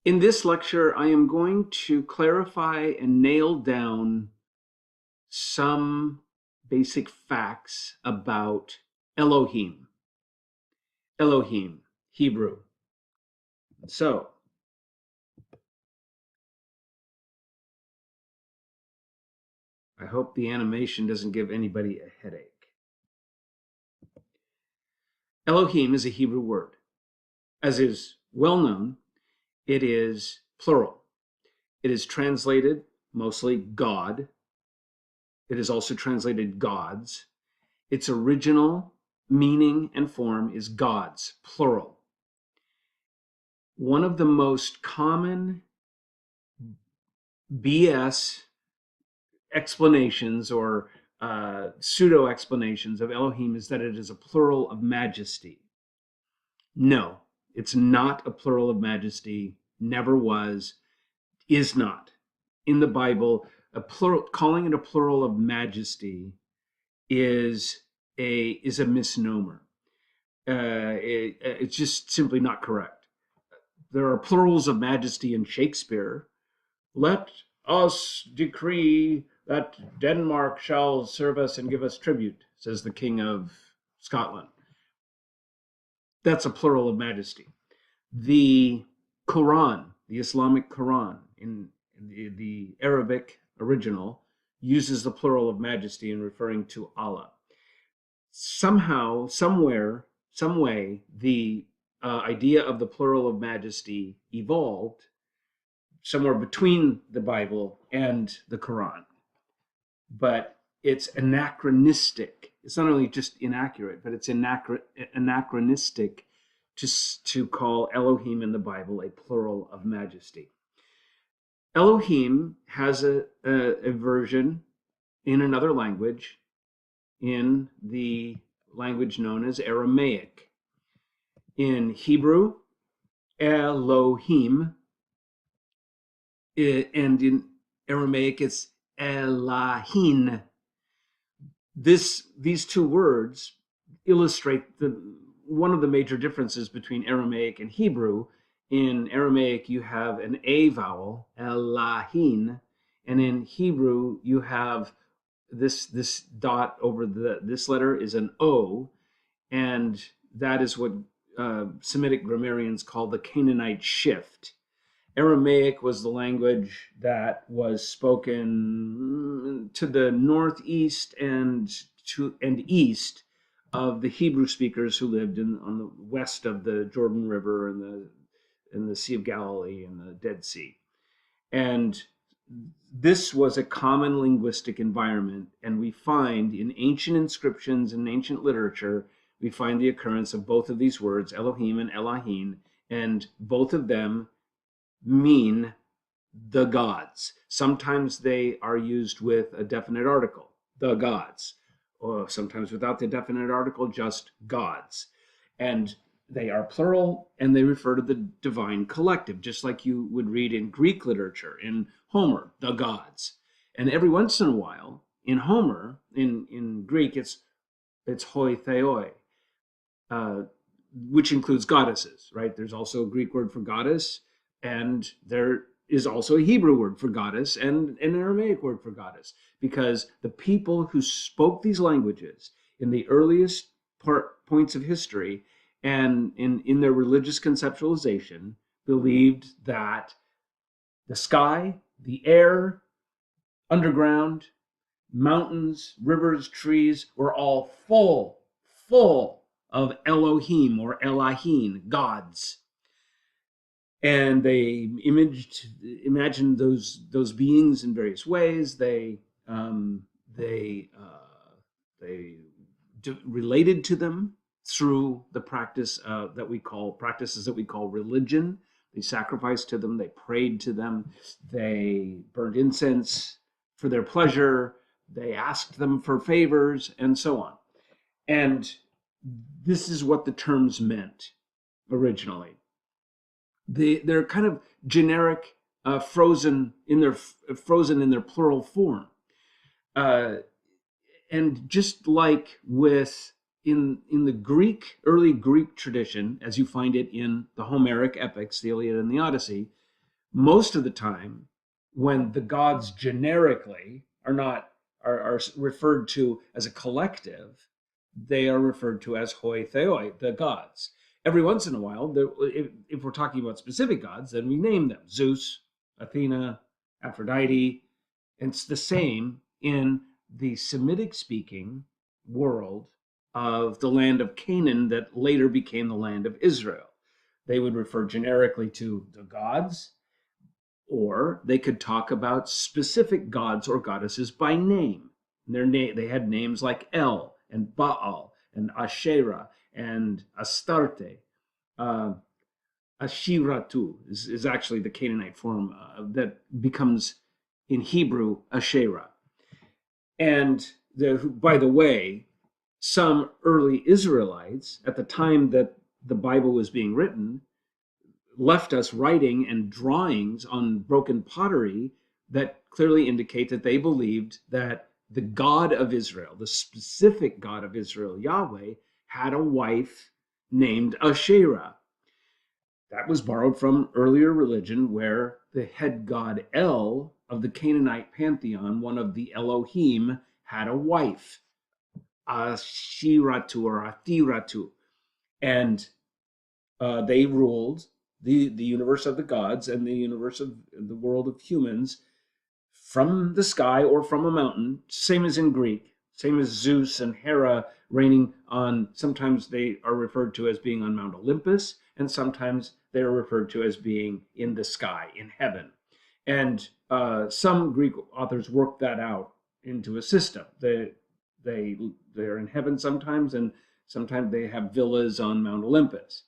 In this lecture, I am going to clarify and nail down some basic facts about Elohim. Elohim, Hebrew. So, I hope the animation doesn't give anybody a headache. Elohim is a Hebrew word. As is well known, it is plural. It is translated mostly God. It is also translated gods. Its original meaning and form is gods, plural. One of the most common BS explanations or pseudo explanations of Elohim is that it is a plural of majesty. No, it's not a plural of majesty, never was, is not. In the Bible, calling it a plural of majesty is a misnomer. It's just simply not correct. There are plurals of majesty in Shakespeare. Let us decree that Denmark shall serve us and give us tribute, says the King of Scotland. That's a plural of majesty. The Quran, the Islamic Quran, in the Arabic original, uses the plural of majesty in referring to Allah. Somehow, somewhere, some way, the idea of the plural of majesty evolved somewhere between the Bible and the Quran. But it's anachronistic. It's not only just inaccurate, but it's anachronistic to call Elohim in the Bible a plural of majesty. Elohim has a version in another language, in the language known as Aramaic. In Hebrew, Elohim, and in Aramaic it's Elahin. These two words illustrate one of the major differences between Aramaic and Hebrew. In Aramaic, you have an A vowel, Elahin, and in Hebrew, you have this dot over this letter is an O, and that is what Semitic grammarians call the Canaanite shift. Aramaic was the language that was spoken to the northeast and east of the Hebrew speakers who lived on the west of the Jordan River and the Sea of Galilee and the Dead Sea. And this was a common linguistic environment, and we find in ancient inscriptions and ancient literature, we find the occurrence of both of these words, Elohim and Elahin, and both of them mean the gods. Sometimes they are used with a definite article, the gods, or sometimes without the definite article, just gods. And they are plural, and they refer to the divine collective, just like you would read in Greek literature, in Homer, the gods. And every once in a while, in Homer, in Greek, it's hoi theoi, which includes goddesses, right? There's also a Greek word for goddess, and there is also a Hebrew word for goddess and an Aramaic word for goddess, because the people who spoke these languages in the earliest points of history and in their religious conceptualization believed that the sky, the air, underground, mountains, rivers, trees were all full of Elohim or Elahin, gods. And they imagined those beings in various ways. They related to them through the practices that we call religion. They sacrificed to them. They prayed to them. They burned incense for their pleasure. They asked them for favors, and so on. And this is what the terms meant originally. They're kind of generic, frozen in their plural form, and just like with in the early Greek tradition, as you find it in the Homeric epics, the Iliad and the Odyssey, Most of the time, when the gods generically are referred to as a collective, they are referred to as hoi theoi, the gods. Every once in a while, if we're talking about specific gods, then we name them: Zeus, Athena, Aphrodite. And it's the same in the Semitic speaking world of the land of Canaan that later became the land of Israel. They would refer generically to the gods, or they could talk about specific gods or goddesses by name. They had names like El and Baal and Asherah and Astarte. Uh, Ashiratu is actually the Canaanite form that becomes in Hebrew Asherah. And by the way, some early Israelites at the time that the Bible was being written left us writing and drawings on broken pottery that clearly indicate that they believed that the God of Israel, the specific God of Israel, Yahweh, had a wife named Asherah. That was borrowed from earlier religion where the head god El of the Canaanite pantheon, one of the Elohim, had a wife, Ashiratu or Athiratu. And they ruled the universe of the gods and the universe of the world of humans from the sky or from a mountain, same as in Greek, same as Zeus and Hera reigning on, sometimes they are referred to as being on Mount Olympus, and sometimes they are referred to as being in the sky, in heaven. And some Greek authors worked that out into a system. They're in heaven sometimes, and sometimes they have villas on Mount Olympus.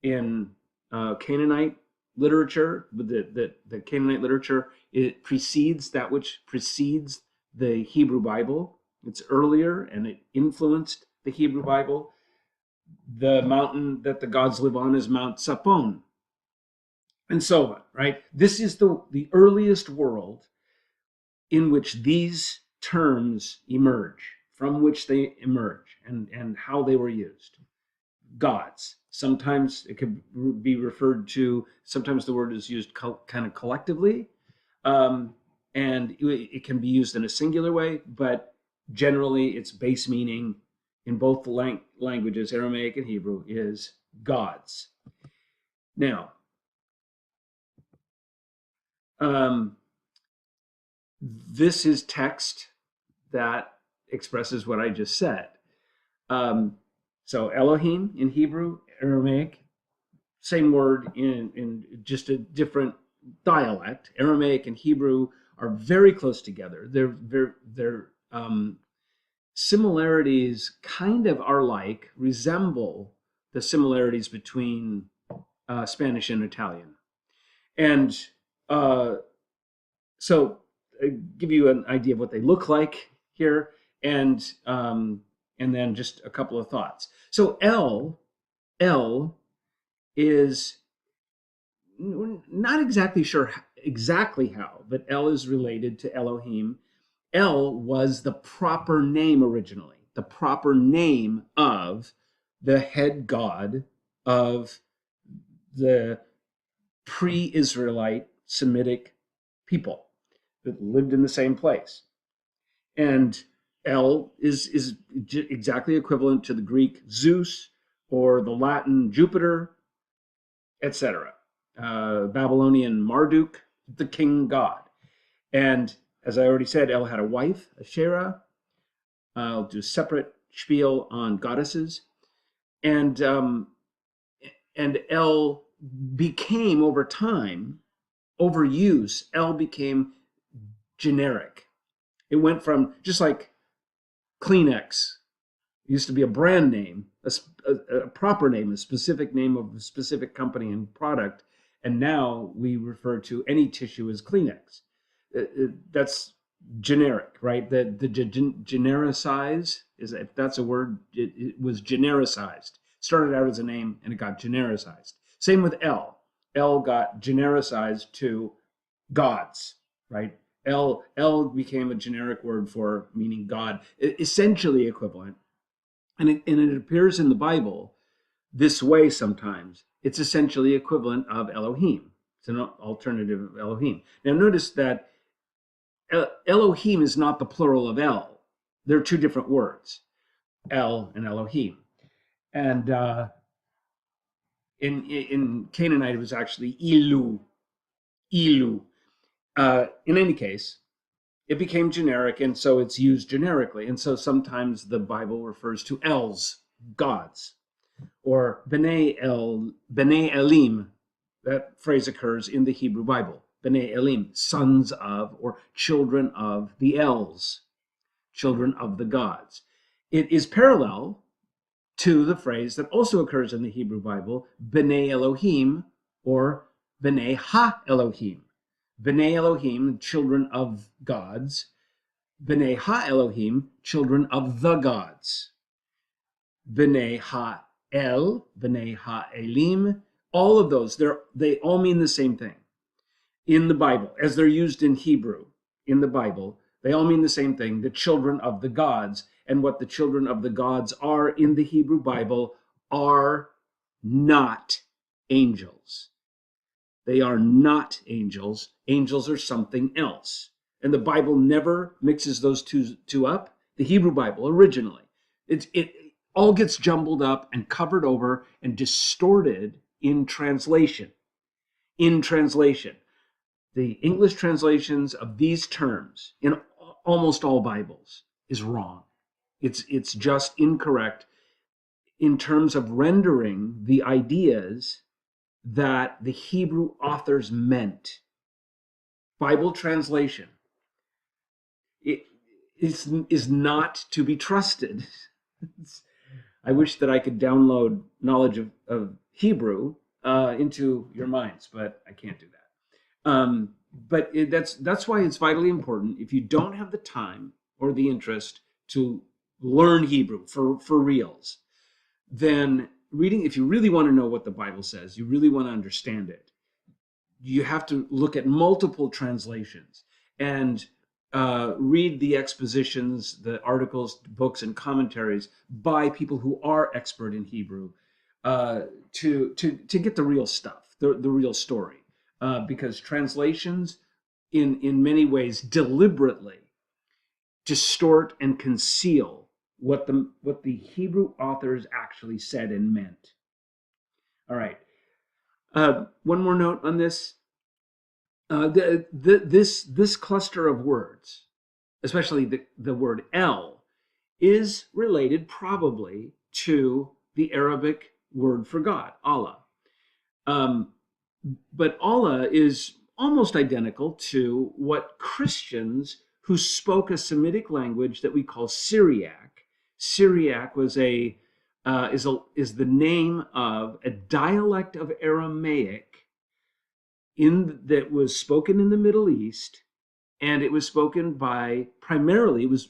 In Canaanite literature, the Canaanite literature, it precedes that which precedes the Hebrew Bible. It's earlier and it influenced the Hebrew Bible. The mountain that the gods live on is Mount Sapon, and so on, right? This is the earliest world in which these terms emerge, from which they emerge, and how they were used. Gods. Sometimes it could be referred to, sometimes the word is used kind of collectively, and it can be used in a singular way, but generally its base meaning in both the languages, Aramaic and Hebrew, is gods. Now, this is text that expresses what I just said. So Elohim in Hebrew, Aramaic, same word in just a different dialect. Aramaic and Hebrew are very close together. Their similarities kind of are like, resemble the similarities between Spanish and Italian. And so I give you an idea of what they look like here, and then just a couple of thoughts. So El is not exactly sure exactly how, but El is related to Elohim. El was the proper name originally, the proper name of the head god of the pre-Israelite Semitic people that lived in the same place. And El is exactly equivalent to the Greek Zeus or the Latin Jupiter, etc. Babylonian Marduk, the king god. And as I already said, El had a wife, Asherah. I'll do a separate spiel on goddesses. And El became, over time, overuse. El became generic. It went from, just like Kleenex used to be a brand name, a proper name, a specific name of a specific company and product, and now we refer to any tissue as Kleenex. That's generic, right? The genericize, is, if that's a word, it was genericized. Started out as a name and it got genericized. Same with El. El got genericized to gods, right? El became a generic word for meaning God, essentially equivalent. And it appears in the Bible this way sometimes. It's essentially equivalent of Elohim. It's an alternative of Elohim. Now notice that Elohim is not the plural of El. They're two different words, El and Elohim. And in Canaanite, it was actually Ilu. Ilu. In any case, it became generic, and so it's used generically. And so sometimes the Bible refers to Els, gods, or B'nai Elim. That phrase occurs in the Hebrew Bible. B'nai Elim, sons of, or children of the Els, children of the gods. It is parallel to the phrase that also occurs in the Hebrew Bible, B'nai Elohim, or B'nai Ha-Elohim. B'nai Elohim, children of gods. B'nai Ha-Elohim, children of the gods. B'nai Ha-El, B'nai Ha-Elim, all of those, they all mean the same thing in the Bible, as they're used in Hebrew in the Bible. They all mean the same thing, the children of the gods. And what the children of the gods are in the Hebrew Bible are not angels. They are not angels. Angels are something else. And the Bible never mixes those two up. The Hebrew Bible, originally, it all gets jumbled up and covered over and distorted in translation. In translation. The English translations of these terms in almost all Bibles is wrong. It's just incorrect in terms of rendering the ideas that the Hebrew authors meant. Bible translation is not to be trusted. I wish that I could download knowledge of Hebrew into your minds, but I can't do that. But that's why it's vitally important, if you don't have the time or the interest to learn Hebrew for reals, then reading, if you really want to know what the Bible says, you really want to understand it, you have to look at multiple translations and read the expositions, the articles, books, and commentaries by people who are expert in Hebrew to get the real stuff, the real story. Because translations, in many ways, deliberately distort and conceal what the Hebrew authors actually said and meant. All right. One more note on this. This cluster of words, especially the word El, is related probably to the Arabic word for God, Allah. But Allah is almost identical to what Christians who spoke a Semitic language that we call Syriac. Syriac is the name of a dialect of Aramaic that was spoken in the Middle East, and it was spoken by primarily, it was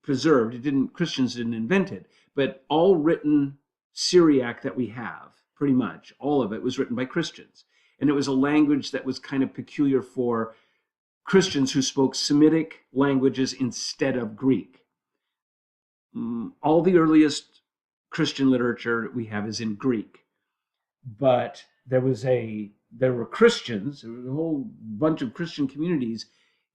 preserved. Christians didn't invent it, but all written Syriac that we have, pretty much all of it, was written by Christians. And it was a language that was kind of peculiar for Christians who spoke Semitic languages instead of Greek. All the earliest Christian literature we have is in Greek, but there were Christians, there was a whole bunch of Christian communities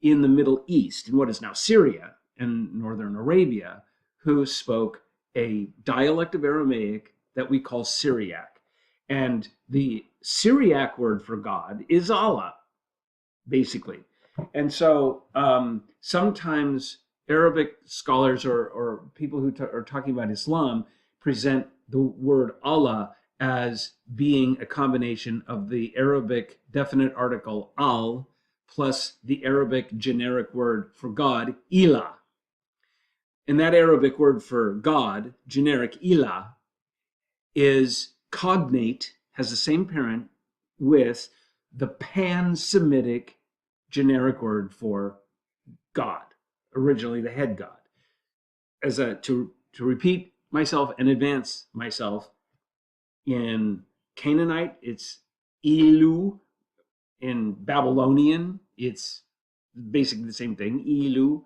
in the Middle East, in what is now Syria and northern Arabia, who spoke a dialect of Aramaic that we call Syriac. And the Syriac word for God is Allah, basically. And so sometimes Arabic scholars or people who are talking about Islam present the word Allah as being a combination of the Arabic definite article al plus the Arabic generic word for God, ilah. And that Arabic word for God, generic ilah, is cognate, has the same parent with the pan-Semitic generic word for God, originally the head God. To repeat myself and advance myself, in Canaanite, it's Ilu. In Babylonian, it's basically the same thing, Ilu.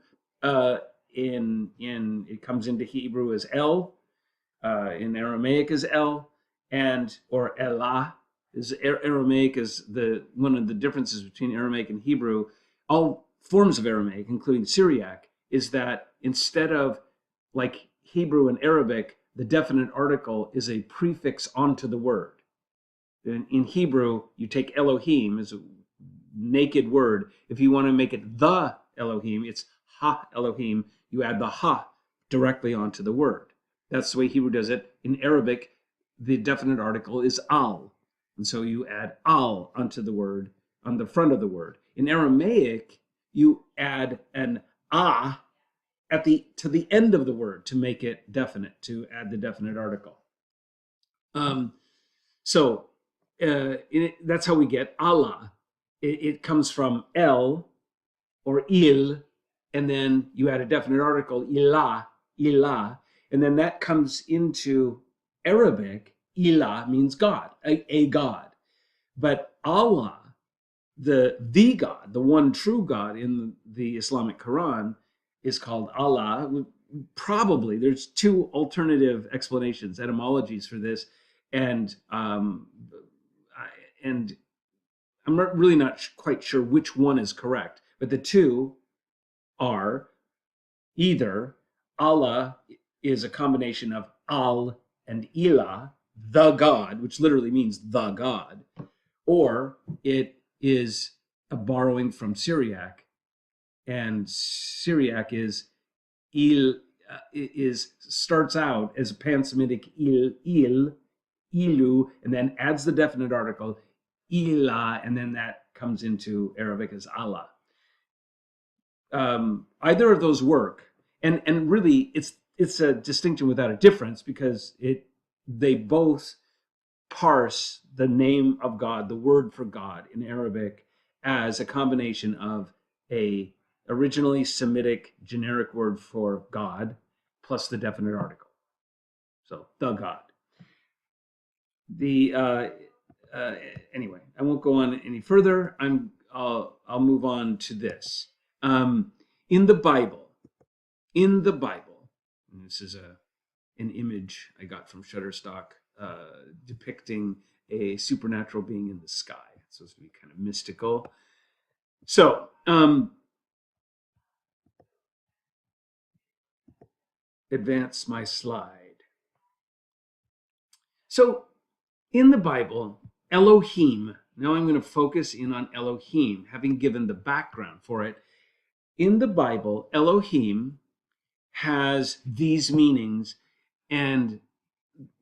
It comes into Hebrew as El. In Aramaic as El, or Elah, Aramaic is one of the differences between Aramaic and Hebrew. All forms of Aramaic, including Syriac, is that instead of like Hebrew and Arabic, the definite article is a prefix onto the word. In Hebrew, you take Elohim as a naked word. If you want to make it the Elohim, it's ha Elohim. You add the ha directly onto the word. That's the way Hebrew does it. In Arabic, the definite article is al. And so you add al onto the word, on the front of the word. In Aramaic, you add an ah to the end of the word to make it definite, to add the definite article. That's how we get Allah. It comes from el or il, and then you add a definite article, ilah, and then that comes into Arabic. Ilah means God, a God. But Allah, the God, the one true God in the Islamic Quran, is called Allah. Probably there's two alternative explanations, etymologies for this, and I'm really not quite sure which one is correct, but the two are either Allah is a combination of al and ilah, the God, which literally means the God, or it is a borrowing from Syriac, and Syriac starts out as a Pan-Semitic ilu, and then adds the definite article ilah, and then that comes into Arabic as Allah. Either of those work, and really it's a distinction without a difference, because they both parse the name of God, the word for God in Arabic, as a combination of a originally Semitic generic word for God plus the definite article. So the God. Anyway, I won't go on any further. I'll move on to this. In the Bible, and this is an image I got from Shutterstock depicting a supernatural being in the sky. It's supposed to be kind of mystical. So, advance my slide. So, in the Bible, Elohim, now I'm going to focus in on Elohim, having given the background for it. In the Bible, Elohim has these meanings, and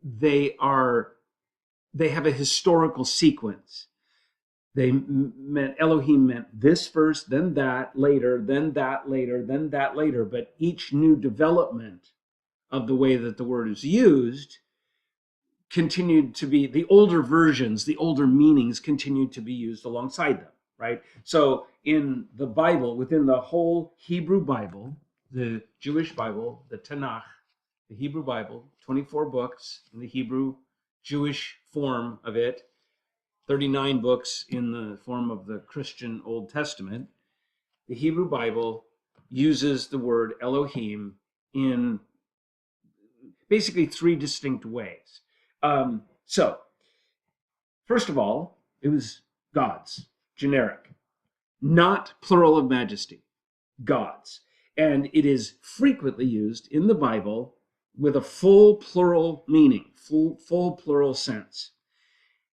they have a historical sequence. Elohim meant this first, then that later, then that later, then that later. But each new development of the way that the word is used continued to be, the older versions, the older meanings continued to be used alongside them, right? So in the Bible, within the whole Hebrew Bible, the Jewish Bible, the Tanakh, the Hebrew Bible, 24 books in the Hebrew Jewish form of it, 39 books in the form of the Christian Old Testament. The Hebrew Bible uses the word Elohim in basically three distinct ways. So, first of all, it was gods, generic, not plural of majesty, gods. And it is frequently used in the Bible with a full plural meaning, full plural sense.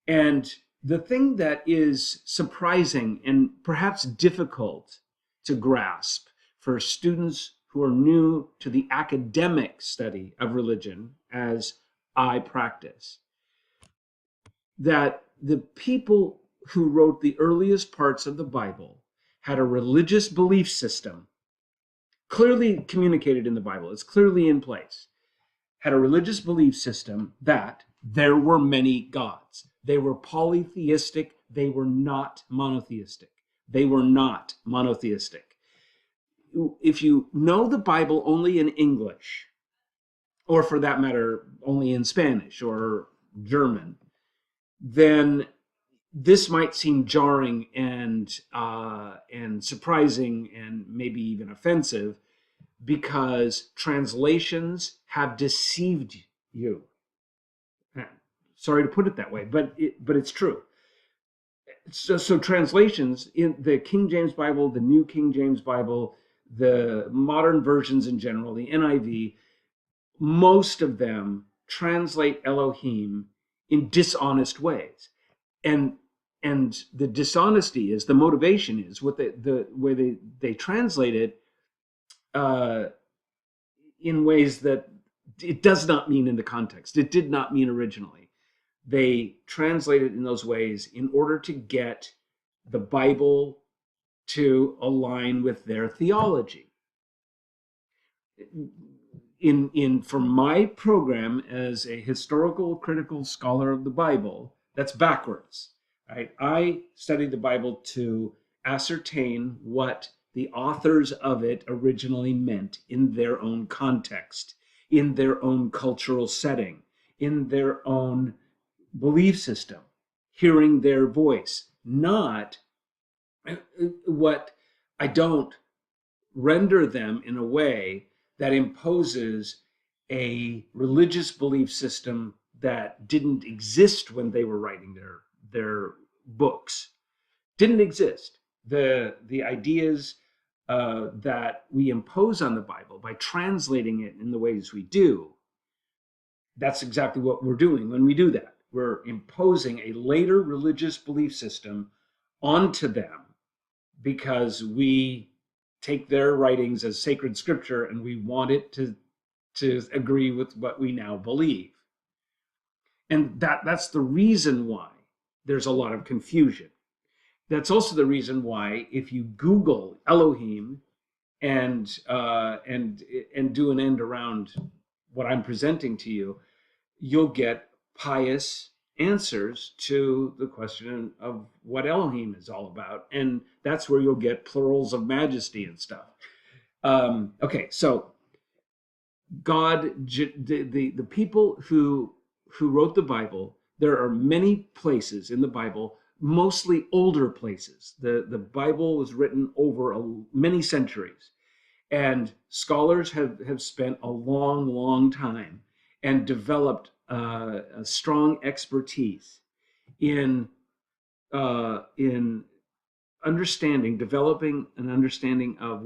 And the thing that is surprising and perhaps difficult to grasp for students who are new to the academic study of religion, as I practice, that the people who wrote the earliest parts of the Bible had a religious belief system clearly communicated in the Bible. It's clearly in place. Had a religious belief system that there were many gods. They were polytheistic. They were not monotheistic. If you know the Bible only in English, or for that matter, only in Spanish or German, then this might seem jarring and surprising and maybe even offensive, because translations have deceived you. Sorry to put it that way, but it's true. So translations in the King James Bible, the New King James Bible, the modern versions in general, the NIV, most of them translate Elohim in dishonest ways. And the dishonesty is, the motivation is, what the way they translate it uh, in ways that it does not mean in the context. It did not mean originally. They translate it in those ways in order to get the Bible to align with their theology. For my program as a historical critical scholar of the Bible, that's backwards. Right? I study the Bible to ascertain what the authors of it originally meant in their own context, in their own cultural setting, in their own belief system, hearing their voice, not what I don't render them in a way that imposes a religious belief system that didn't exist when they were writing their books. Didn't exist. The ideas that we impose on the Bible by translating it in the ways we do, that's exactly what we're doing when we do that. We're imposing a later religious belief system onto them because we take their writings as sacred scripture and we want it to agree with what we now believe. And that's the reason why there's a lot of confusion. That's also the reason why if you Google Elohim and do an end around what I'm presenting to you, you'll get pious answers to the question of what Elohim is all about. And that's where you'll get plurals of majesty and stuff. Okay, so God, the people who wrote the Bible, there are many places in the Bible, mostly older places. The Bible was written over many centuries. And scholars have spent a long time and developed a strong expertise in developing an understanding of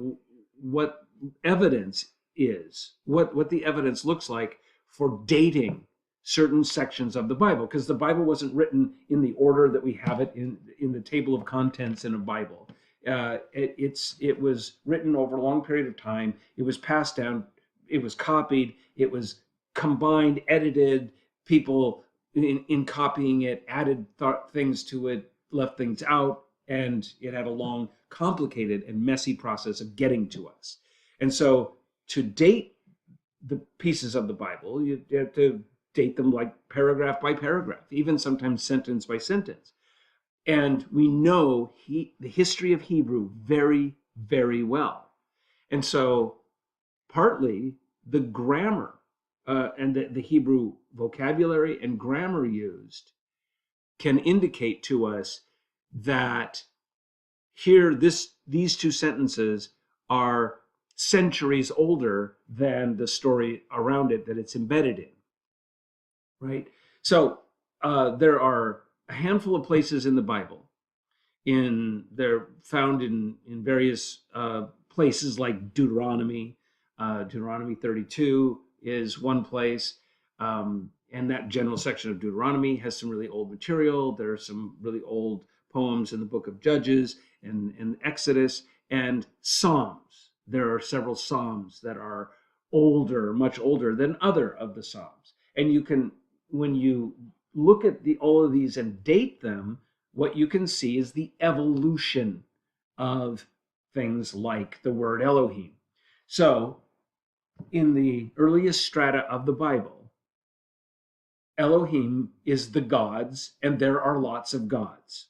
what evidence is, what the evidence looks like for dating certain sections of the Bible, because the Bible wasn't written in the order that we have it in the table of contents in a Bible. It was written over a long period of time. It was passed down. It was copied. It was combined, edited. People in copying it added things to it, left things out, and it had a long, complicated, and messy process of getting to us. And so to date the pieces of the Bible, you have to date them like paragraph by paragraph, even sometimes sentence by sentence. And we know the history of Hebrew very, very well. And so partly the grammar and the Hebrew vocabulary and grammar used can indicate to us that here these two sentences are centuries older than the story around it that it's embedded in, right? So there are a handful of places in the Bible. They're found in various places like Deuteronomy. Deuteronomy 32 is one place, and that general section of Deuteronomy has some really old material. There are some really old poems in the book of Judges and Exodus and Psalms. There are several Psalms that are older, much older than other of the Psalms. And you can, when you look at all of these and date them, what you can see is the evolution of things like the word Elohim. So in the earliest strata of the Bible, Elohim is the gods, and there are lots of gods.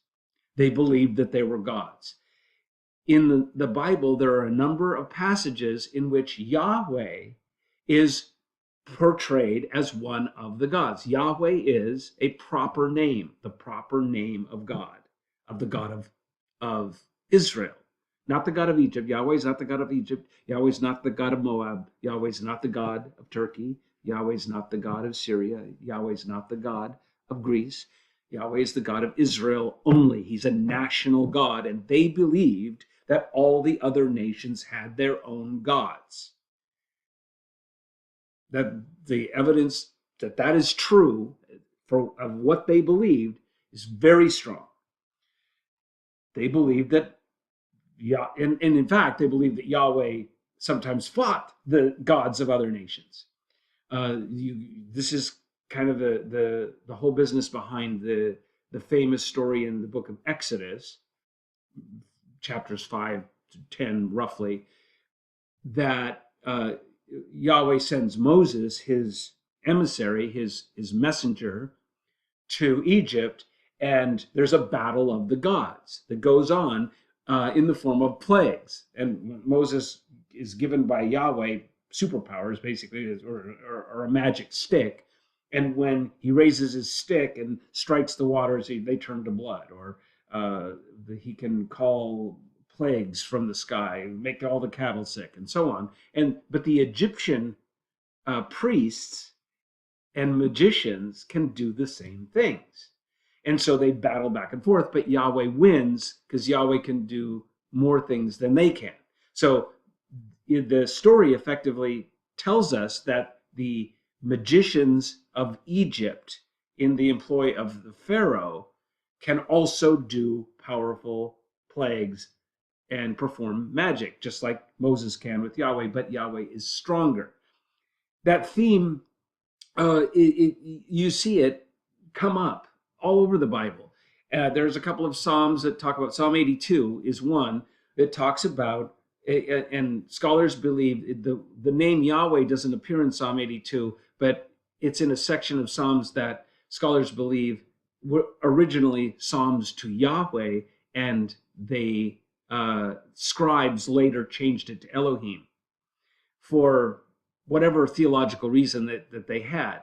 They believed that they were gods. In the Bible, there are a number of passages in which Yahweh is portrayed as one of the gods. Yahweh is a proper name, the proper name of God, of the God of Israel, not the God of Egypt. Yahweh is not the God of Egypt. Yahweh is not the God of Moab. Yahweh is not the God of Turkey. Yahweh is not the God of Syria. Yahweh is not the God of Greece. Yahweh is the God of Israel only. He's a national God, and they believed that all the other nations had their own gods. That the evidence that that is true of what they believed is very strong. They believed that, and in fact, they believed that Yahweh sometimes fought the gods of other nations. This is kind of the whole business behind the famous story in the book of Exodus, chapters 5 to 10 roughly, that Yahweh sends Moses, his emissary, his messenger, to Egypt, and there's a battle of the gods that goes on in the form of plagues. And Moses is given by Yahweh superpowers, basically, or a magic stick. And when he raises his stick and strikes the waters, they turn to blood. Or he can call plagues from the sky, make all the cattle sick, and so on. But the Egyptian priests and magicians can do the same things. And so they battle back and forth, but Yahweh wins because Yahweh can do more things than they can. So the story effectively tells us that the magicians of Egypt in the employ of the Pharaoh can also do powerful plagues and perform magic, just like Moses can with Yahweh, but Yahweh is stronger. That theme, you see it come up all over the Bible. There's a couple of Psalms that talk about, Psalm 82 is one that talks about, and scholars believe the name Yahweh doesn't appear in Psalm 82, but it's in a section of Psalms that scholars believe were originally Psalms to Yahweh, and they scribes later changed it to Elohim for whatever theological reason that they had.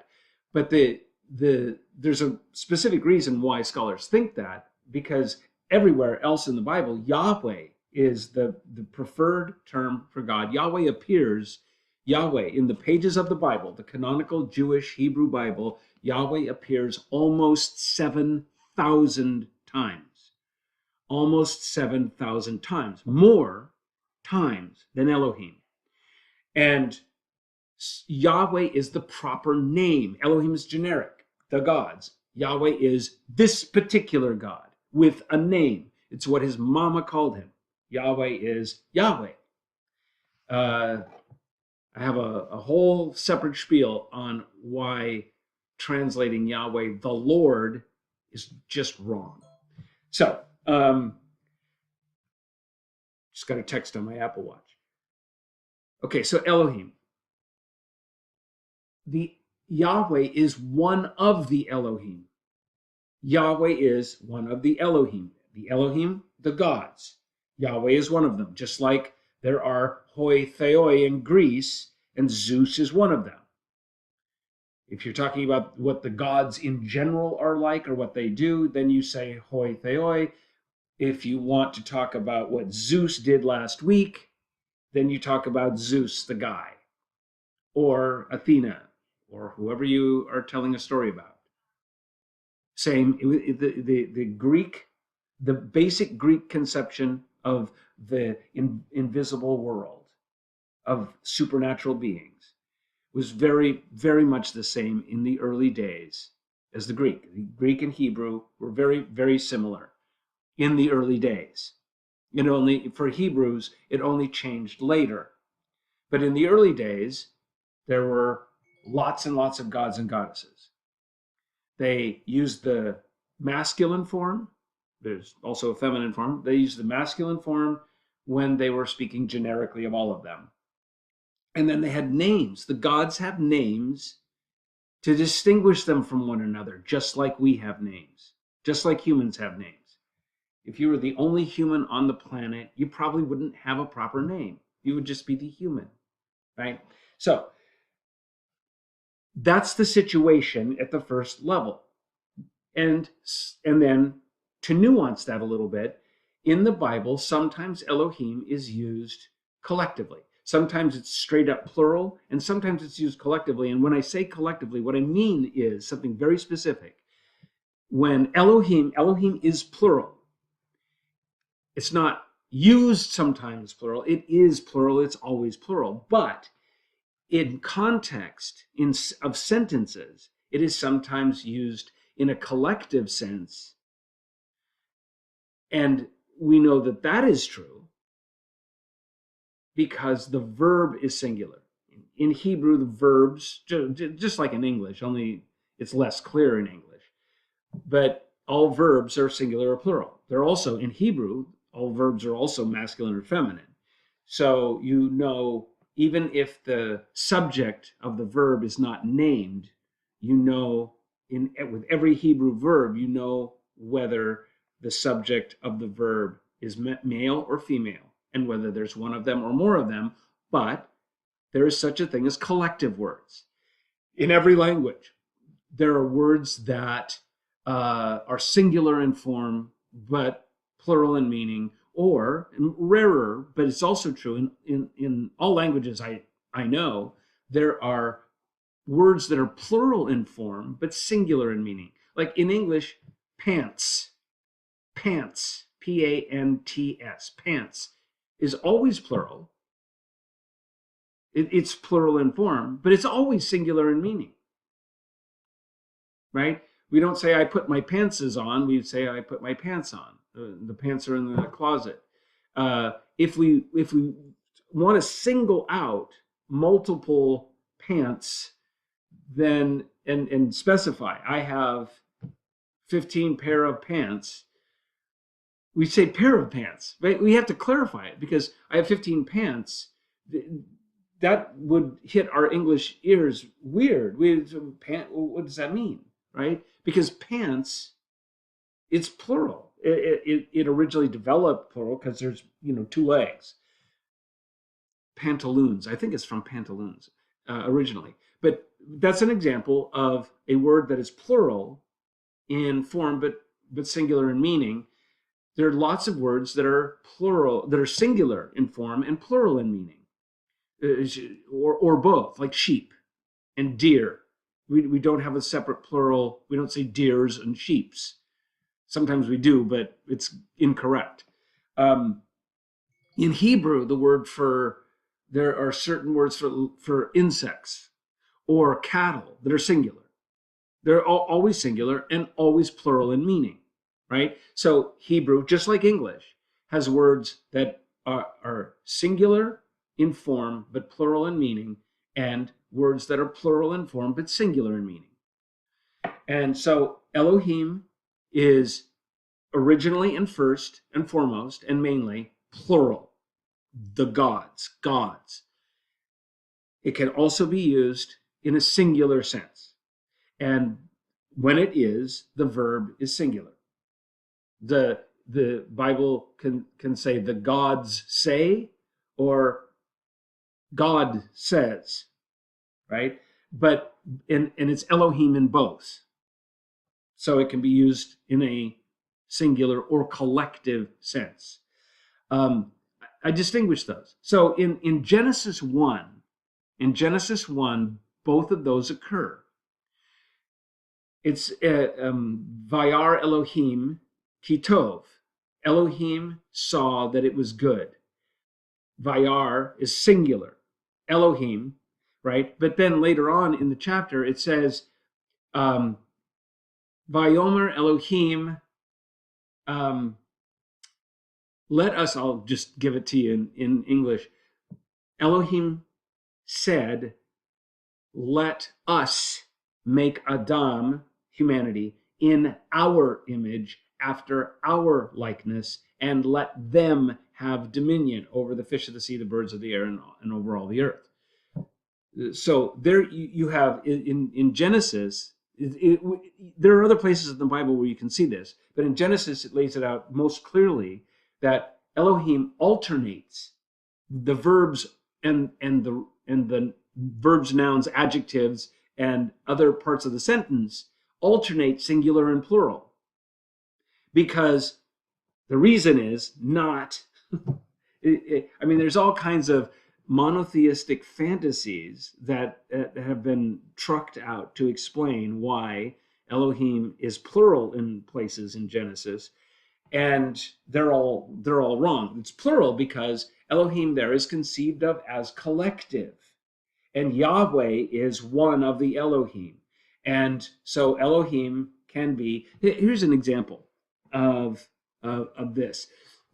But there's a specific reason why scholars think that, because everywhere else in the Bible, Yahweh is the preferred term for God. Yahweh in the pages of the Bible, the canonical Jewish Hebrew Bible, Yahweh appears almost 7,000 times. Almost 7,000 times. More times than Elohim. And Yahweh is the proper name. Elohim is generic, the gods. Yahweh is this particular God with a name. It's what his mama called him. Yahweh is Yahweh. I have a whole separate spiel on why translating Yahweh, the Lord, is just wrong. So, just got a text on my Apple Watch. Okay, so Elohim. The Yahweh is one of the Elohim. Yahweh is one of the Elohim. The Elohim, the gods. Yahweh is one of them, just like there are hoi theoi in Greece, and Zeus is one of them. If you're talking about what the gods in general are like or what they do, then you say hoi theoi. If you want to talk about what Zeus did last week, then you talk about Zeus, the guy, or Athena, or whoever you are telling a story about. Same, the Greek, the basic Greek conception of the invisible world, of supernatural beings, was very, very much the same in the early days as the Greek. The Greek and Hebrew were very, very similar in the early days. For Hebrews, it only changed later. But in the early days, there were lots and lots of gods and goddesses. They used the masculine form. There's also a feminine form. They used the masculine form when they were speaking generically of all of them. And then they had names. The gods have names to distinguish them from one another, just like we have names, just like humans have names. If you were the only human on the planet, you probably wouldn't have a proper name. You would just be the human, right? So that's the situation at the first level. And then to nuance that a little bit, in the Bible, sometimes Elohim is used collectively. Sometimes it's straight up plural, and sometimes it's used collectively. And when I say collectively, what I mean is something very specific. when Elohim is plural. It's not used sometimes plural. It is plural. It's always plural. But in context of sentences, it is sometimes used in a collective sense. And we know that that is true because the verb is singular. In Hebrew, the verbs, just like in English, only it's less clear in English, but all verbs are singular or plural. They're also, in Hebrew, all verbs are also masculine or feminine. So you know, even if the subject of the verb is not named, you know, with every Hebrew verb, you know whether the subject of the verb is male or female, and whether there's one of them or more of them. But there is such a thing as collective words. In every language, there are words that are singular in form, but plural in meaning, or rarer, but it's also true in all languages I know, there are words that are plural in form, but singular in meaning. Like in English, pants, pants, P-A-N-T-S, pants is always plural. It's plural in form, but it's always singular in meaning, right? We don't say I put my pantses on. We say I put my pants on. The pants are in the closet. If we want to single out multiple pants, then and specify I have 15 pair of pants. We say pair of pants, right? We have to clarify it because I have 15 pants. That would hit our English ears weird. What does that mean, right? Because pants, it's plural. It originally developed plural because there's two legs. Pantaloons, I think it's from pantaloons originally, but that's an example of a word that is plural in form but singular in meaning. There are lots of words that are plural, that are singular in form and plural in meaning. Or both, like sheep and deer. We don't have a separate plural. We don't say deers and sheeps. Sometimes we do, but it's incorrect. In Hebrew, there are certain words for insects or cattle that are singular. They're always singular and always plural in meaning, right? So Hebrew, just like English, has words that are singular in form but plural in meaning, and words that are plural in form but singular in meaning. And so Elohim is originally and first and foremost and mainly plural. The gods. It can also be used in a singular sense. And when it is, the verb is singular. The Bible can say the gods say, or God says, right? But and it's Elohim in both. So it can be used in a singular or collective sense. I distinguish those. So in Genesis 1, both of those occur. It's Vayar Elohim Kitov. Elohim saw that it was good. Vayar is singular. Elohim, right? But then later on in the chapter, it says, Vayomer Elohim, let us, I'll just give it to you in English. Elohim said, let us make Adam, humanity, in our image, after our likeness, and let them have dominion over the fish of the sea, the birds of the air, and over all the earth. So there you have in Genesis, there are other places in the Bible where you can see this, but in Genesis it lays it out most clearly that Elohim alternates the verbs and the verbs, nouns, adjectives, and other parts of the sentence alternate singular and plural, because the reason is not. I mean, there's all kinds of monotheistic fantasies that have been trucked out to explain why Elohim is plural in places in Genesis, and they're all wrong. It's plural because Elohim there is conceived of as collective, and Yahweh is one of the Elohim. And so Elohim can be. Here's an example of this.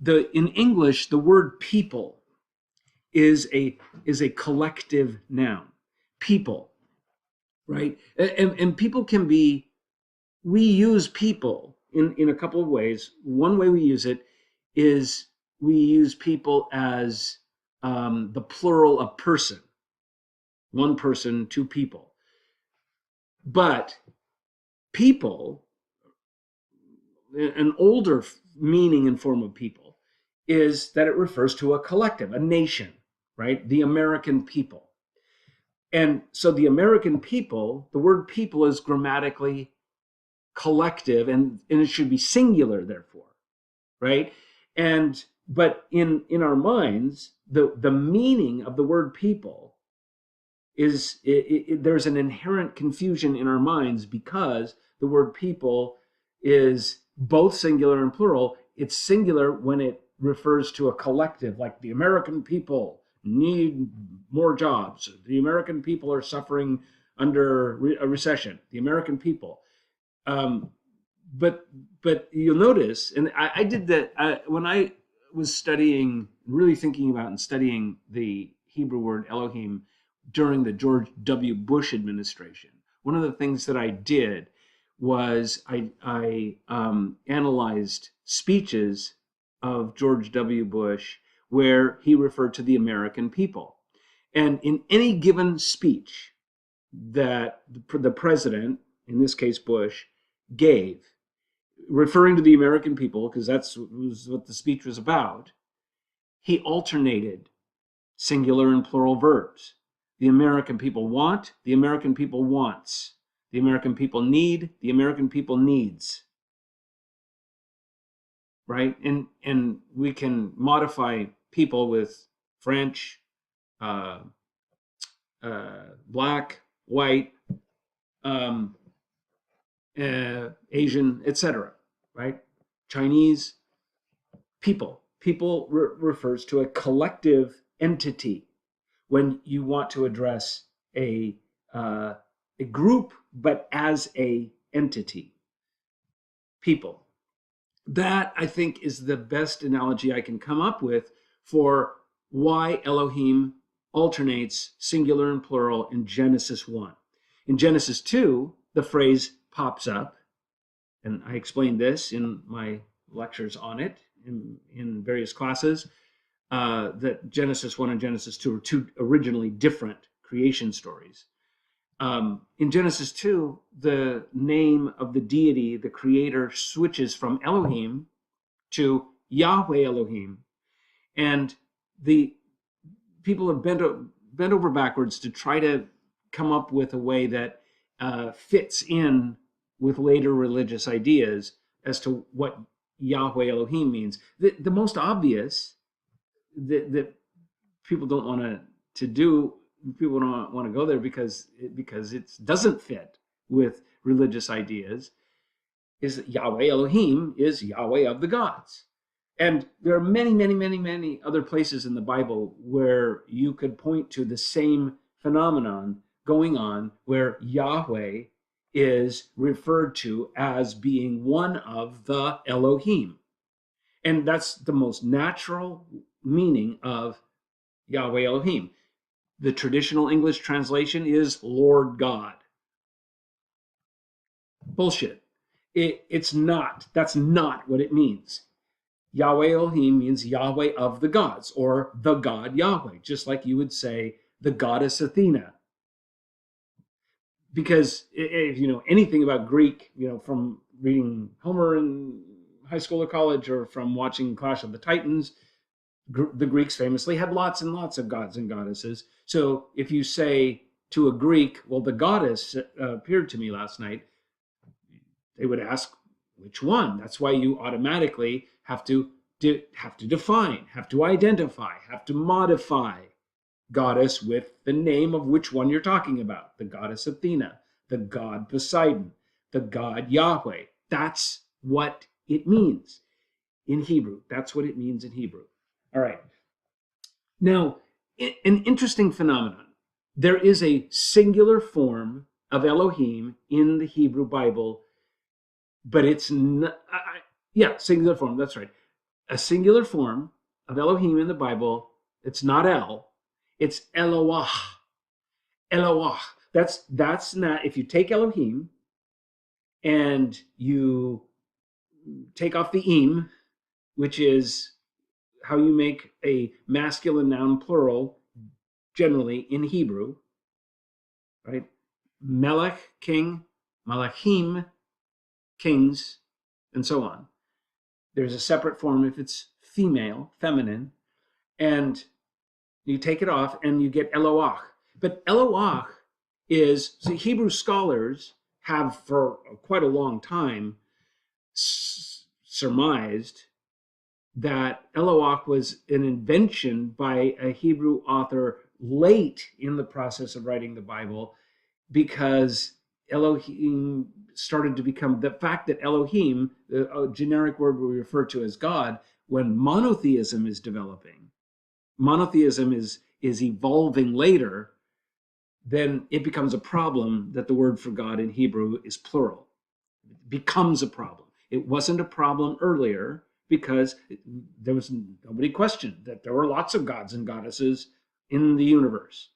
In English, the word people is a collective noun. People, right? And people can be. We use people in a couple of ways. One way we use it is we use people as the plural of person. One person, two people. But people, an older meaning and form of people, is that it refers to a collective, a nation, right? The American people. And so the American people, the word people is grammatically collective, and it should be singular, therefore, right? But in our minds, the meaning of the word people is there's an inherent confusion in our minds because the word people is both singular and plural. It's singular when it refers to a collective, like the American people need more jobs. The American people are suffering under a recession. The American people. But you'll notice, and I did that when I was studying, really thinking about and studying the Hebrew word Elohim during the George W. Bush administration. One of the things that I did was I analyzed speeches of George W. Bush where he referred to the American people. And in any given speech that the president, in this case Bush, gave, referring to the American people, because that's what the speech was about, he alternated singular and plural verbs. The American people want, the American people wants. The American people need, the American people needs. Right? And we can modify people with French, black, white, Asian, etc. Right? Chinese, people. People refers to a collective entity when you want to address a group, but as a entity. People. That, I think, is the best analogy I can come up with for why Elohim alternates singular and plural in Genesis 1. In Genesis 2, the phrase pops up, and I explained this in my lectures on it in various classes, that Genesis 1 and Genesis 2 are two originally different creation stories. In Genesis 2, the name of the deity, the creator, switches from Elohim to Yahweh Elohim. And the people have bent over backwards to try to come up with a way that fits in with later religious ideas as to what Yahweh Elohim means. The most obvious that people don't want to do, people don't want to go there because it doesn't fit with religious ideas, is that Yahweh Elohim is Yahweh of the gods. And there are many, many, many, many other places in the Bible where you could point to the same phenomenon going on, where Yahweh is referred to as being one of the Elohim. And that's the most natural meaning of Yahweh Elohim. The traditional English translation is Lord God. Bullshit. It's not. That's not what it means. Yahweh Elohim means Yahweh of the gods, or the God Yahweh, just like you would say the goddess Athena. Because if you know anything about Greek, from reading Homer in high school or college, or from watching Clash of the Titans, the Greeks famously had lots and lots of gods and goddesses. So if you say to a Greek, well, the goddess appeared to me last night, they would ask, which one? That's why you automatically have to define, have to identify, have to modify goddess with the name of which one you're talking about. The goddess Athena, the god Poseidon, the God Yahweh. That's what it means in Hebrew. That's what it means in Hebrew. All right. Now, an interesting phenomenon. There is a singular form of Elohim in the Hebrew Bible, but it's not, yeah, singular form. That's right. A singular form of Elohim in the Bible. It's not El. It's Eloah. Eloah. That's not. If you take Elohim and you take off the im, which is how you make a masculine noun plural generally in Hebrew, right? Melech, king, malachim, kings, and so on. There's a separate form if it's female, feminine, and you take it off and you get Eloach. But Eloach is, so Hebrew scholars have for quite a long time surmised that Eloach was an invention by a Hebrew author late in the process of writing the Bible, because Elohim started to become, the fact that Elohim, a generic word we refer to as God, when monotheism is developing, monotheism is evolving later, then it becomes a problem that the word for God in Hebrew is plural. It becomes a problem. It wasn't a problem earlier because there was nobody questioned that there were lots of gods and goddesses in the universe.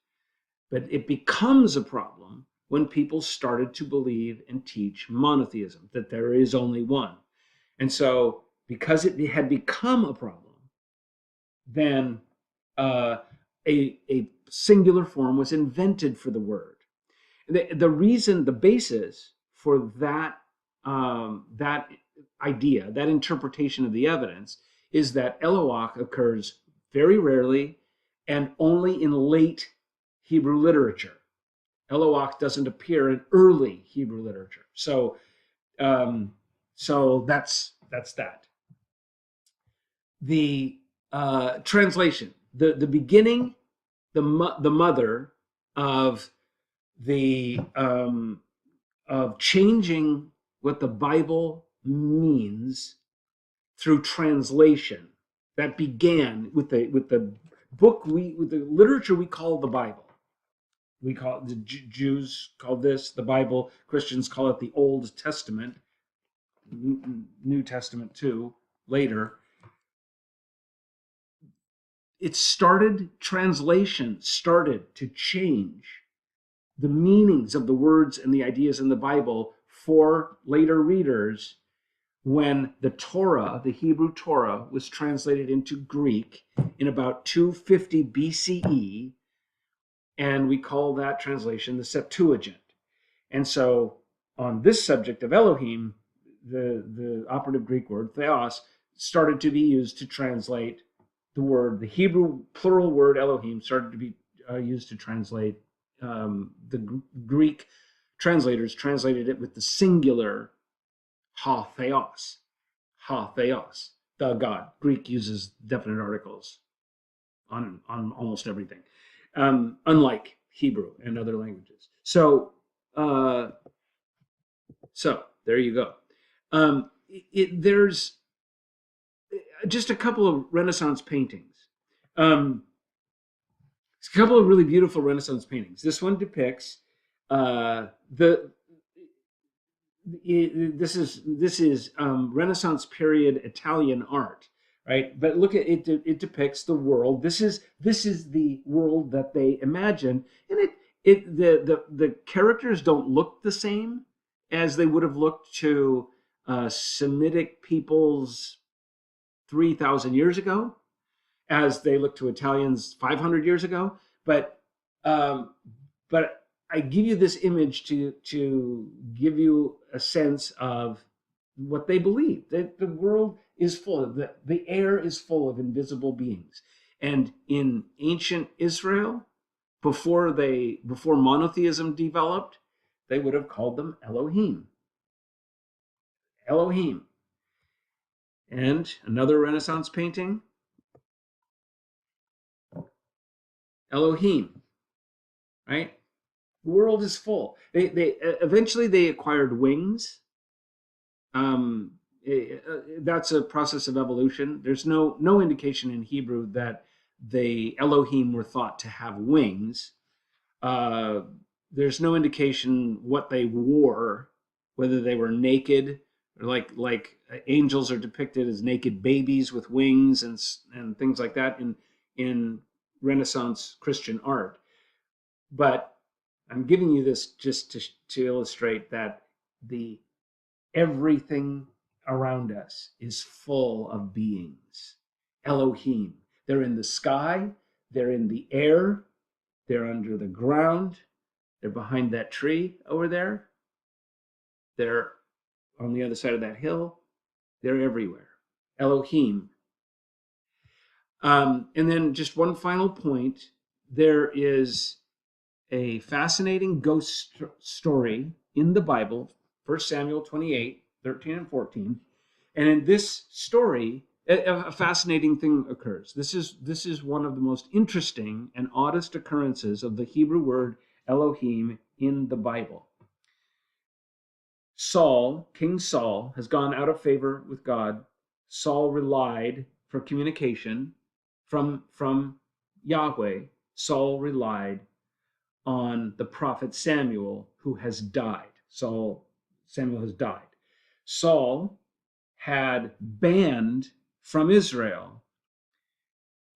But it becomes a problem when people started to believe and teach monotheism, that there is only one. And so because it had become a problem, then a singular form was invented for the word. The reason, the basis for that that idea, that interpretation of the evidence, is that Eloach occurs very rarely and only in late Hebrew literature. Eloach doesn't appear in early Hebrew literature. So that's that. The translation, the beginning, the mother of the of changing what the Bible means through translation, that began with the book with the literature we call the Bible. We call it, the Jews call this the Bible. Christians call it the Old Testament, New Testament too, later. Translation started to change the meanings of the words and the ideas in the Bible for later readers when the Torah, the Hebrew Torah, was translated into Greek in about 250 BCE, and we call that translation the Septuagint. And so on this subject of Elohim, the operative Greek word, theos, started to be used to translate the Hebrew plural word Elohim started to be used to translate. The Greek translators translated it with the singular ha-theos, the God. Greek uses definite articles on almost everything, unlike Hebrew and other languages. So there you go. There's just a couple of Renaissance paintings. It's a couple of really beautiful Renaissance paintings. This one depicts this is Renaissance period Italian art, right? But look at it. It depicts the world. This is the world that they imagine, and the characters don't look the same as they would have looked to Semitic peoples 3,000 years ago, as they look to Italians 500 years ago. But I give you this image to give you a sense of what they believe. That the world is full of, the air is full of invisible beings. And in ancient Israel, before monotheism developed, they would have called them Elohim. Elohim. And another Renaissance painting, Elohim, right? The world is full. They eventually they acquired wings. Um, that's a process of evolution. There's no indication in Hebrew that the Elohim were thought to have wings. Uh, there's no indication what they wore, whether they were naked, or like angels are depicted as naked babies with wings and things like that in Renaissance Christian art. But I'm giving you this just to illustrate that the everything around us is full of beings. Elohim. They're in the sky, they're in the air, they're under the ground, they're behind that tree over there, they're on the other side of that hill, they're everywhere. Elohim. And then just one final point, there is a fascinating ghost story in the Bible, 1 Samuel 28, 13 and 14. And in this story, a fascinating thing occurs. This is one of the most interesting and oddest occurrences of the Hebrew word Elohim in the Bible. King Saul, has gone out of favor with God. Saul relied for communication from Yahweh. Saul relied on the prophet Samuel, who has died. Samuel has died. Saul had banned from Israel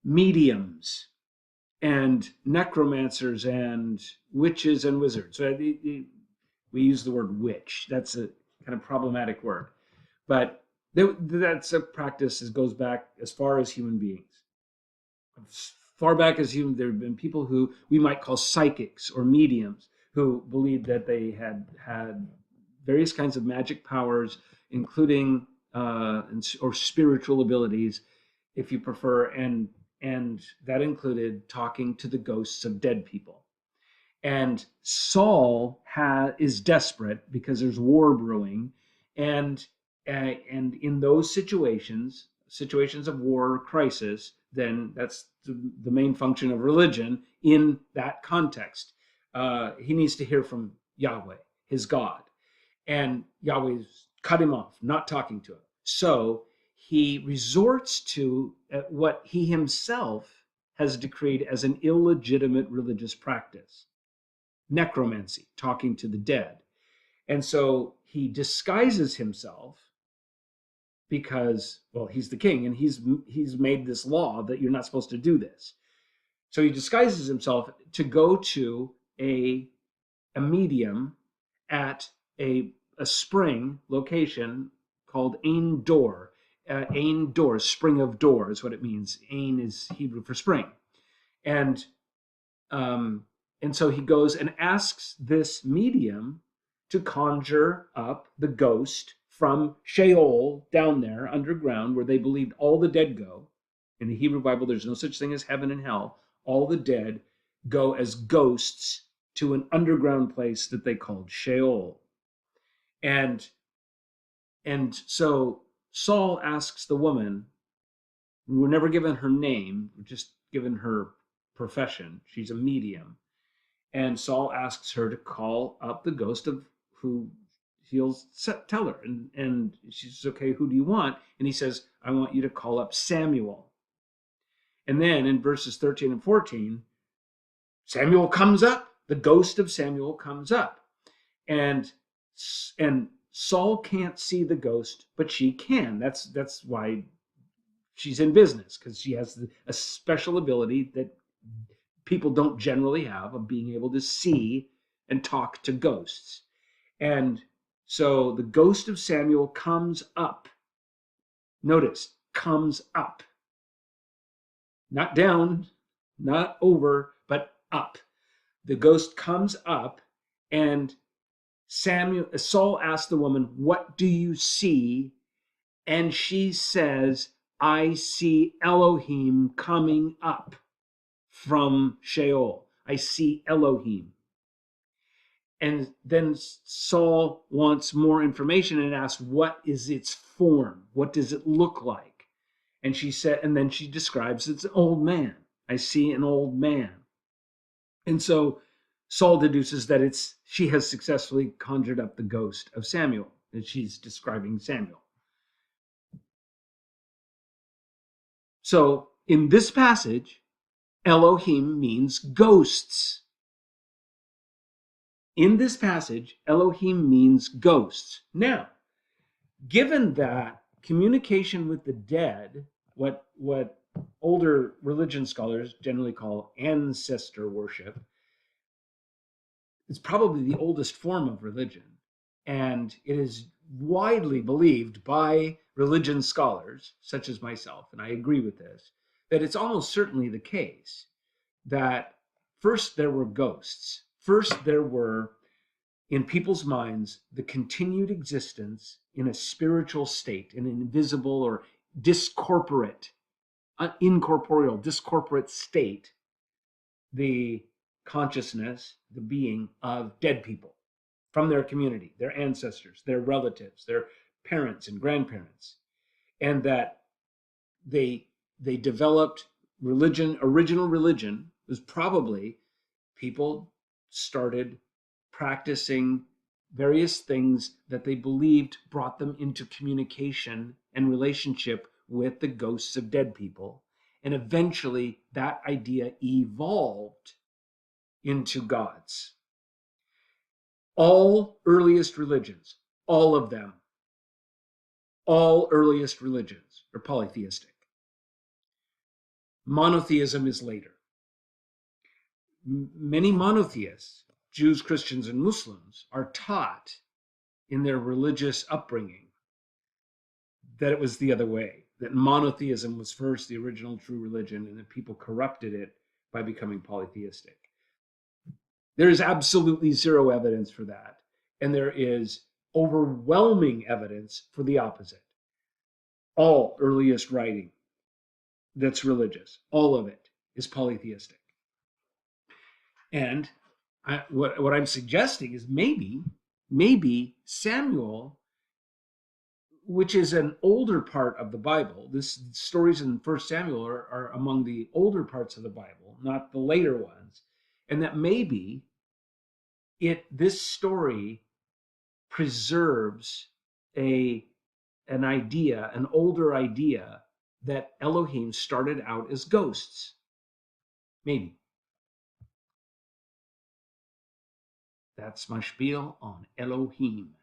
mediums and necromancers and witches and wizards. So we use the word witch. That's a kind of problematic word. But that's a practice that goes back as far as human beings. As far back as human, there have been people who we might call psychics or mediums who believed that they had various kinds of magic powers, including or spiritual abilities, if you prefer, and that included talking to the ghosts of dead people. And Saul is desperate because there's war brewing, and in those situations of war or crisis, then that's the main function of religion in that context. He needs to hear from Yahweh, his God, and Yahweh's cut him off, not talking to him. So he resorts to what he himself has decreed as an illegitimate religious practice: necromancy, talking to the dead. And so he disguises himself because, well, he's the king and he's made this law that you're not supposed to do this. So he disguises himself to go to a medium at a spring location called Ein Dor. Ein Dor, spring of door is what it means. Ein is Hebrew for spring. And um, and so he goes and asks this medium to conjure up the ghost from Sheol, down there underground, where they believed all the dead go. In the Hebrew Bible, there's no such thing as heaven and hell. All the dead go as ghosts to an underground place that they called Sheol. And so Saul asks the woman, we were never given her name, we're just given her profession. She's a medium. And Saul asks her to call up the ghost of who he'll tell her. And she says, okay, who do you want? And he says, I want you to call up Samuel. And then in verses 13 and 14, Samuel comes up. The ghost of Samuel comes up. And Saul can't see the ghost, but she can. That's why she's in business, because she has a special ability that people don't generally have, of being able to see and talk to ghosts. And so the ghost of Samuel comes up. Notice, comes up. Not down, not over, but up. The ghost comes up, and Saul asks the woman, what do you see? And she says, I see Elohim coming up from Sheol. I see Elohim. And then Saul wants more information and asks, what is its form? What does it look like? And she said, and then she describes it's an old man. I see an old man. And so Saul deduces that she has successfully conjured up the ghost of Samuel, and she's describing Samuel. So in this passage, Elohim means ghosts. In this passage, Elohim means ghosts. Now, given that communication with the dead, what older religion scholars generally call ancestor worship, is probably the oldest form of religion. And it is widely believed by religion scholars, such as myself, and I agree with this, that it's almost certainly the case that first there were ghosts. First there were, in people's minds, the continued existence in a spiritual state, an invisible or discorporate, incorporeal, discorporate state, the consciousness, the being of dead people from their community, their ancestors, their relatives, their parents and grandparents, and that they developed religion. Original religion was probably people started practicing various things that they believed brought them into communication and relationship with the ghosts of dead people. And eventually that idea evolved into gods. All earliest religions, all of them, all earliest religions are polytheistic. Monotheism is later. Many monotheists, Jews, Christians, and Muslims, are taught in their religious upbringing that it was the other way, that monotheism was first the original true religion, and that people corrupted it by becoming polytheistic. There is absolutely zero evidence for that, and there is overwhelming evidence for the opposite. All earliest writing that's religious, all of it is polytheistic. And what I'm suggesting is maybe Samuel, which is an older part of the Bible, this stories in 1 Samuel are among the older parts of the Bible, not the later ones, and that maybe this story preserves an idea, an older idea, that Elohim started out as ghosts. Maybe. That's my spiel on Elohim.